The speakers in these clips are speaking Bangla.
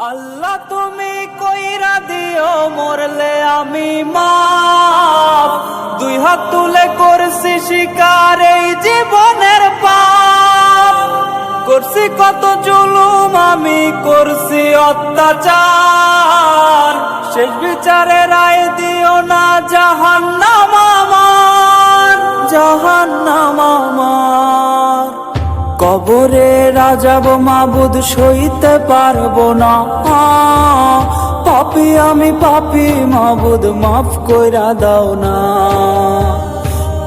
আল্লাহ তুমি কইরা দিও মরলে আমি মাফ, দুই হাত তুলে করছি স্বীকার এই জীবনের পাপ। করছি কত জুলুম আমি করছি অত্যাচার, শেষ বিচারে রায় দিও না জাহান্নাম আমার, জাহান্নাম আমার। কবরে রাজাব মাবুদ সইতে পারবো না, পাপী আমি পাপী মাবুদ মাফ কইরা দাও না।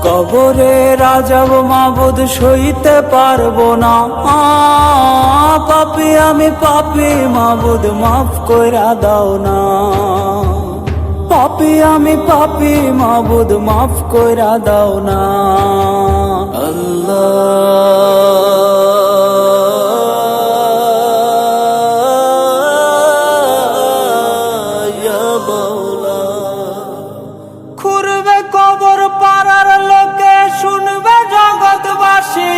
কবরে রাজাব মাবুদ সইতে পারবো না, পাপী আমি পাপী মাবুদ মাফ কইরা দাও না। পাপী আমি পাপী মাবুদ মাফ কইরা দাও না। খুঁড়বে কবর পাড়ার লোকে শুনবে জগৎবাসী,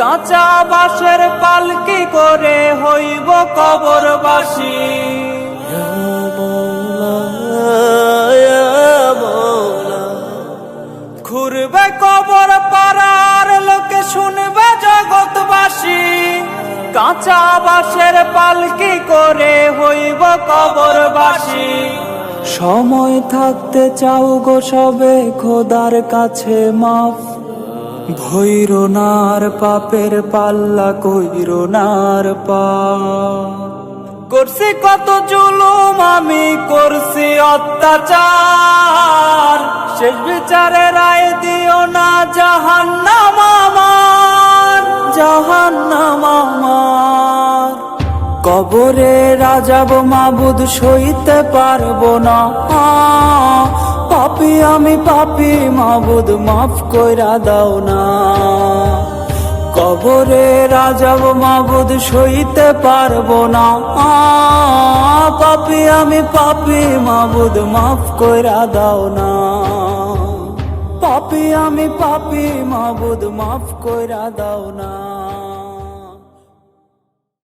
কাঁচা বাঁশের পালকি করে হইব কবরবাসী। খুঁড়বে কবর পাড়ার লোকে শুনবে জগৎবাসী, কাঁচা বাঁশের পালকি করে হইব কবরবাসী। সময় থাকতে চাও গো সবে খোদার কাছে মাফ, ভৈরো নার পাপের পাল্লা কইরো নার পাপ। করছি কত জুলুম আমি করছি অত্যাচার, শেষ বিচারে রায় দিও না জাহান্নাম আমার, জাহান্নাম আমার। কবরে রাজাব মাবুদ সইতে পারবো না, পাপী আমি পাপী মাবুদ মাফ কইরা দাও না। কবরে রাজাব মাবুদ সইতে পারবো না, পাপী আমি পাপী মাবুদ মাফ কইরা দাও না। পাপী আমি পাপী মাবুদ মাফ কইরা দাও না।